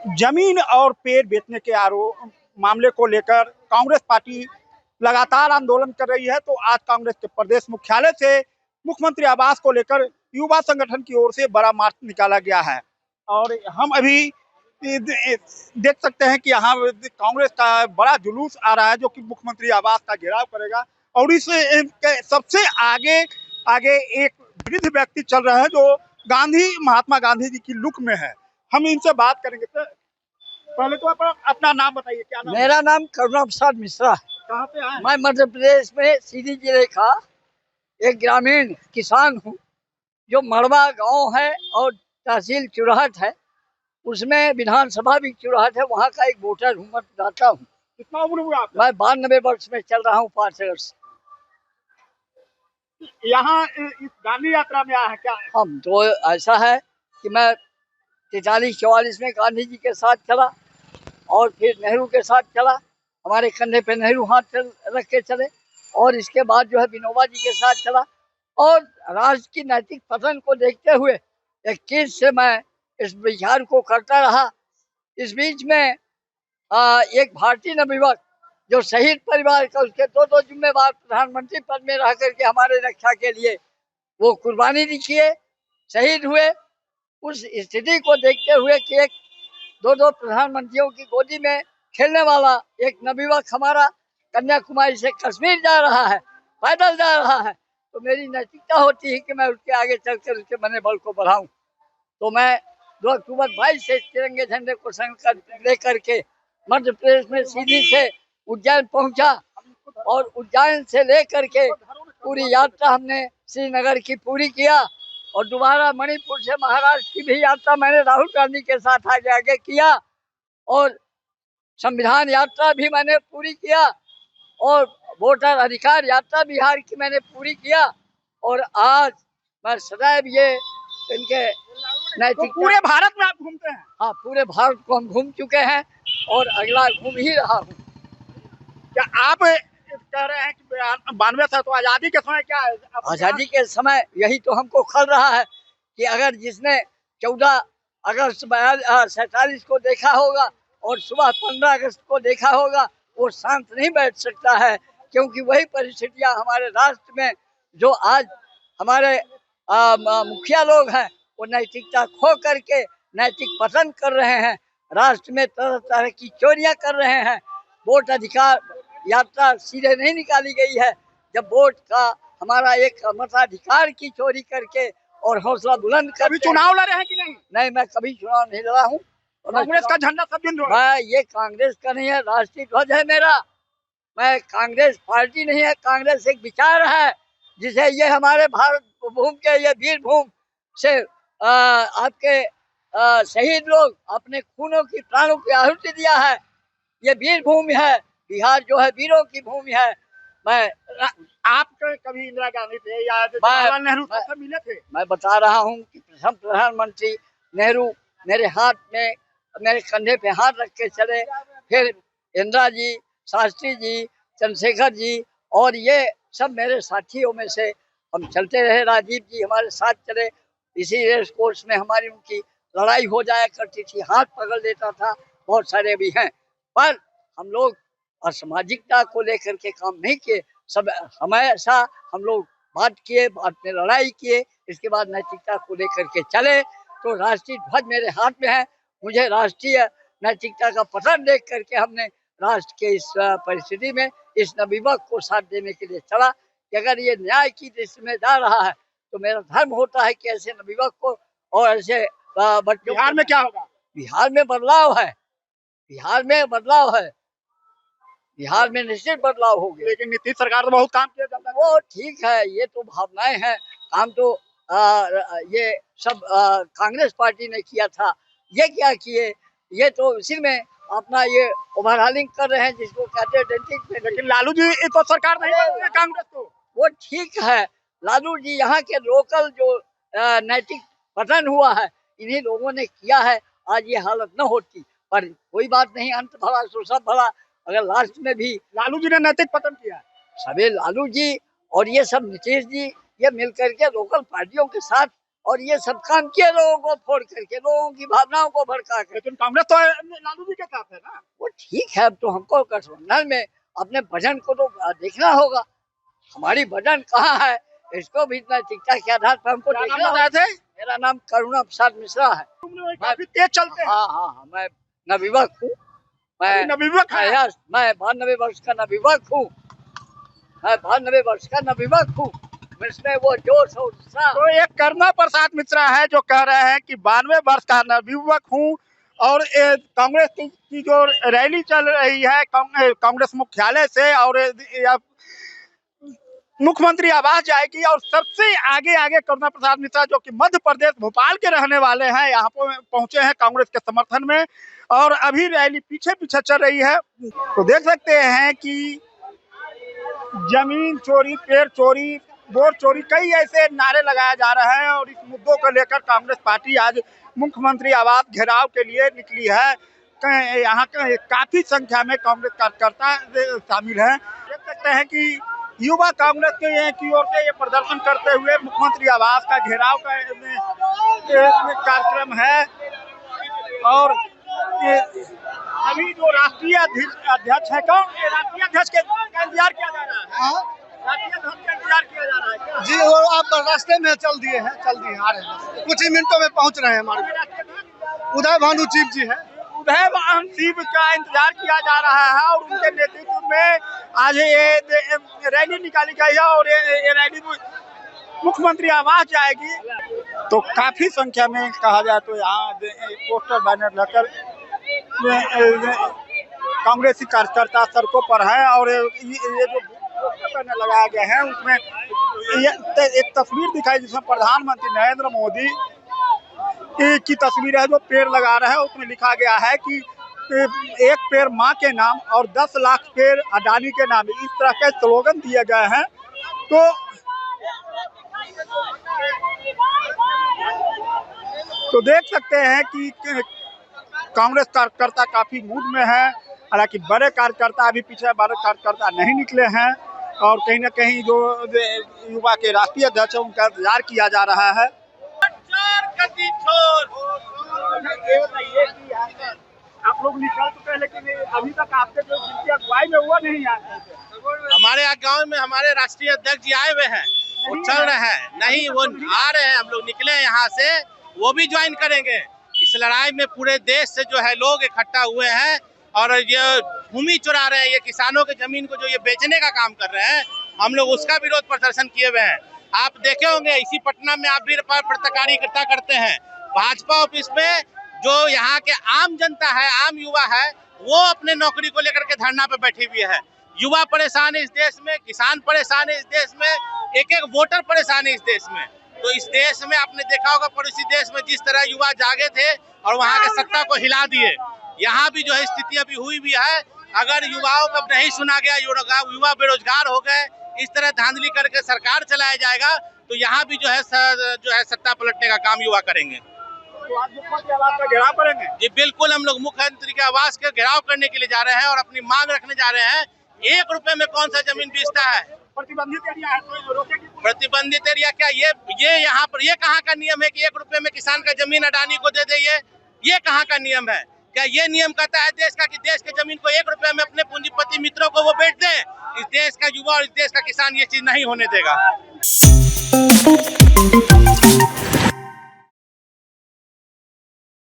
जमीन और पेड़ बेचने के आरोप मामले को लेकर कांग्रेस पार्टी लगातार आंदोलन कर रही है। तो आज कांग्रेस के प्रदेश मुख्यालय से मुख्यमंत्री आवास को लेकर युवा संगठन की ओर से बड़ा मार्च निकाला गया है। और हम अभी देख सकते हैं कि यहाँ कांग्रेस का बड़ा जुलूस आ रहा है जो कि मुख्यमंत्री आवास का घेराव करेगा। और इस सबसे आगे आगे एक वृद्ध व्यक्ति चल रहा है जो महात्मा गांधी जी की लुक में है। हम इनसे बात करेंगे। सर, पहले तो आप अपना नाम बताइए, क्या नाम? मेरा नाम करुणा प्रसाद मिश्रा है। कहाँ पे आए? मैं मध्य प्रदेश में सीधी जिले का एक ग्रामीण किसान हूँ। जो मड़वा गांव है और तहसील चुराहट है, उसमें विधानसभा भी चुराहट है, वहाँ का एक वोटर हूँ, मतदाता हूँ। कितना उम्र हुआ आपका? मैं 92 वर्ष में चल रहा हूँ, 5 वर्ष। यहाँ इस गांधी यात्रा में आया है क्या? हम तो ऐसा है कि मैं 43-44 में गांधी जी के साथ चला और फिर नेहरू के साथ चला। हमारे कंधे पे नेहरू हाथ रख के चले। और इसके बाद जो है विनोबा जी के साथ चला। और राष्ट्र की नैतिक पतन को देखते हुए 21 से मैं इस विचार को करता रहा। इस बीच में एक भारतीय नवयुवक जो शहीद परिवार का, उसके दो जिम्मेवार प्रधानमंत्री पद में रह करके हमारे रक्षा के लिए वो कुर्बानी दी किए, शहीद हुए। उस स्थिति को देखते हुए कि एक दो प्रधानमंत्रियों की गोदी में खेलने वाला एक नवयुवक हमारा कन्याकुमारी से कश्मीर जा रहा है, पैदल जा रहा है, तो मेरी नैतिकता होती है कि मैं उसके आगे चलकर उसके मनोबल को बढ़ाऊं। तो मैं 2 अक्टूबर 22 से तिरंगे झंडे को संकल्प लेकर के मध्य प्रदेश में सीधी से उज्जैन पहुंचा। और उज्जैन से लेकर के पूरी यात्रा हमने श्रीनगर की पूरी किया। और दोबारा मणिपुर से महाराष्ट्र की भी यात्रा मैंने राहुल गांधी के साथ आगे आगे किया। और संविधान यात्रा भी मैंने पूरी किया। और वोटर अधिकार यात्रा बिहार की मैंने पूरी किया। और आज मैं सदैव ये इनके नैतिक पूरे भारत में आप घूमते हैं? हाँ, पूरे भारत को हम घूम चुके हैं और अगला घूम ही रहा हूँ। क्या आप कह रहे हैं कि 92 से तो आजादी के समय क्या है? आजादी के समय यही तो हमको खल रहा है कि अगर जिसने 14 अगस्त 47 को देखा होगा और सुबह 15 अगस्त को देखा होगा, वो शांत नहीं बैठ सकता है। क्योंकि वही परिस्थितियां हमारे राष्ट्र में जो आज हमारे मुखिया लोग हैं, वो नैतिकता खो करके नैतिक पतन कर रहे हैं। राष्ट्र में तरह तरह की चोरियां कर रहे हैं। वोट अधिकार यात्रा सीधे नहीं निकाली गई है। जब वोट का हमारा एक मताधिकार की चोरी करके और हौसला बुलंद कर। कभी चुनाव लड़े हैं कि नहीं? नहीं, मैं कभी चुनाव नहीं लड़ा हूँ। कांग्रेस का झंडा सब दिन मैं ये कांग्रेस का नहीं है, राष्ट्रीय ध्वज है मेरा। मैं कांग्रेस पार्टी नहीं है, कांग्रेस एक विचार है जिसे ये हमारे भारत भूमि के ये वीर भूमि से आपके शहीद लोग अपने खूनों की प्राणों की आहुति दिया है। ये वीर भूमि है, बिहार जो है वीरों की भूमि है। मैं आप कभी इंदिरा गांधी थे या जवाहरलाल नेहरू से मिले थे? मैं बता रहा हूँ कि प्रथम प्रधानमंत्री नेहरू मेरे हाथ में, मेरे कंधे पे हाथ रख के चले। फिर इंदिरा जी, शास्त्री जी, चंद्रशेखर जी, और ये सब मेरे साथियों में से हम चलते रहे। राजीव जी हमारे साथ चले। इसी रेस कोर्स में हमारी उनकी लड़ाई हो जाया करती थी, हाथ पकड़ लेता था। बहुत सारे भी हैं, पर हम लोग असामाजिकता को लेकर के काम नहीं किए। सब हमेशा हम लोग बात किए, बात में लड़ाई किए, इसके बाद नैतिकता को लेकर के चले। तो राष्ट्रीय ध्वज मेरे हाथ में है। मुझे राष्ट्रीय नैतिकता का पतन देख करके हमने राष्ट्र के इस परिस्थिति में इस नवयुवक को साथ देने के लिए चला कि अगर ये न्याय की दृष्टि में जा रहा है तो मेरा धर्म होता है कि ऐसे नवयुवक को और ऐसे बच्चों। बिहार में क्या होगा? बिहार में बदलाव है, बिहार में बदलाव है, बिहार में निश्चित बदलाव हो गया। लेकिन नीतीश सरकार तो बहुत काम किया। वो ठीक है, ये तो भावनाएं हैं। काम तो ये सब कांग्रेस पार्टी ने किया था। ये क्या किए? ये तो इसी में अपना ये ओवरहालिंग कर रहे हैं जिसको कहते हैं। लेकिन लालू जी तो सरकार नहीं बना रहे कांग्रेस को। वो ठीक है, लालू जी यहाँ के लोकल जो नैतिक पतन हुआ है इन्हीं लोगों ने किया है। आज ये हालत न होती, पर कोई बात नहीं, अंत भला सो सब भला। अगर लास्ट में भी लालू जी ने नैतिक पतन किया, सभी लालू जी और ये सब नीतीश जी ये मिलकर के लोकल पार्टियों के साथ और ये सब काम किए लोगों को फोड़ करके, लोगों की भावनाओं को भड़का कर। लेकिन कांग्रेस तो लालू जी के साथ है ना। वो ठीक है, अब तो हमको गठबंधन में अपने वजन को तो देखना होगा, हमारी वजन कहाँ है, इसको भी नैतिकता के आधार पर हमको देखना होगा। मेरा नाम करुणा प्रसाद मिश्रा है। काफी तेज चलते हैं। हाँ, मैं नवयुवक हूँ। मैं 92 वर्ष का नवयुवक हूँ। मैं 92 वर्ष का नवयुवक हूँ। इसमें वो जोश और उत्साह। तो एक करुणा प्रसाद मिश्रा है जो कह रहे हैं कि 92 वर्ष का नवयुवक हूँ और कांग्रेस की जो रैली चल रही है कांग्रेस मुख्यालय से और मुख्यमंत्री आवास जाएगी और सबसे आगे करुणा प्रसाद मिश्रा जो कि मध्य प्रदेश भोपाल के रहने वाले हैं यहाँ पर पहुंचे हैं कांग्रेस के समर्थन में और अभी रैली पीछे चल रही है। तो देख सकते हैं कि जमीन चोरी, पेड़ चोरी, वोट चोरी, कई ऐसे नारे लगाए जा रहे हैं और इस मुद्दों को लेकर कांग्रेस पार्टी आज मुख्यमंत्री आवास घेराव के लिए निकली है। यहाँ काफी संख्या में कांग्रेस कार्यकर्ता शामिल हैं। देख सकते हैं कि युवा कांग्रेस की ओर से ये प्रदर्शन करते हुए मुख्यमंत्री आवास का घेराव का कार्यक्रम है और अभी जो राष्ट्रीय अध्यक्ष है, कौन राष्ट्रीय अध्यक्ष का इंतजार किया जा रहा है? राष्ट्रीय अध्यक्ष का इंतजार किया जा रहा है क्या? जी, वो आप रास्ते में चल दिए हैं, आ रहे हैं, कुछ ही मिनटों में पहुंच रहे हैं। हमारे उदय भानु चीफ जी है। उदय भानु चीफ का इंतजार किया जा रहा है और उनके नेतृत्व में आज ये रैली निकाली गई है और ये रैली मुख्यमंत्री आवास जाएगी। तो काफी संख्या में कहा जाए तो यहाँ पोस्टर बैनर लेकर कांग्रेसी कार्यकर्ता सड़कों पर है और ये जो पोस्टर बैनर लगाया गया है उसमें एक तस्वीर दिखाई जिसमें प्रधानमंत्री नरेंद्र मोदी की तस्वीर है जो पेड़ लगा रहा है। उसमें लिखा गया है कि एक पेड़ माँ के नाम और 10 लाख पेड़ अडानी के नाम, इस तरह के स्लोगन दिए गए हैं। तो देख सकते हैं कि कांग्रेस कार्यकर्ता काफी मूड में है, हालांकि बड़े कार्यकर्ता अभी पीछे बड़े कार्यकर्ता नहीं निकले हैं और कहीं ना कहीं जो युवा के राष्ट्रीय अध्यक्ष है उनका इंतजार किया जा रहा है। आप लोग निकल चुके हैं लेकिन अभी तक आपके जो जिनकी अगुवाई में हुआ नहीं आए। हमारे यहाँ गाँव में हमारे राष्ट्रीय अध्यक्ष जी आए हुए हैं, वो चल रहे हैं, नहीं वो आ रहे हैं, हम लोग निकले यहाँ से, वो भी ज्वाइन करेंगे। इस लड़ाई में पूरे देश से जो है लोग इकट्ठा हुए हैं और ये भूमि चुरा रहे हैं, ये किसानों के जमीन को जो ये बेचने का काम कर रहे हैं, हम लोग उसका विरोध प्रदर्शन किए हुए हैं। आप देखे होंगे इसी पटना में आप भी पत्रकारिता करते हैं, भाजपा ऑफिस में जो यहाँ के आम जनता है, आम युवा है, वो अपने नौकरी को लेकर के धरना पे बैठी हुई है। युवा परेशान है इस देश में, किसान परेशान है इस देश में, एक वोटर परेशान है इस देश में। तो इस देश में आपने देखा होगा पड़ोसी देश में जिस तरह युवा जागे थे और वहाँ के सत्ता को हिला दिए, यहाँ भी जो है स्थिति अभी हुई भी है। अगर युवाओं को नहीं सुना गया, युवा बेरोजगार हो गए, इस तरह धांधली करके सरकार चलाया जाएगा तो यहाँ भी जो है सत्ता पलटने का काम युवा करेंगे। तो आज मुख्यमंत्री आवास का घेराव करेंगे? जी बिल्कुल, हम लोग मुख्यमंत्री के आवास का घेराव करने के लिए जा रहे हैं और अपनी मांग रखने जा रहे हैं। 1 रुपए में कौन सा जमीन बेचता है? प्रतिबंधित एरिया है तो रोकेगी। प्रतिबंधित एरिया क्या? ये यहाँ पर ये कहाँ का नियम है कि 1 रुपए में किसान का जमीन अडानी को दे दे? ये कहाँ का नियम है? क्या ये नियम कहता है देश का कि देश के जमीन को 1 रुपए में अपने पूंजीपति मित्रों को वो बेच दे? इस देश का युवा और इस देश का किसान ये चीज नहीं होने देगा।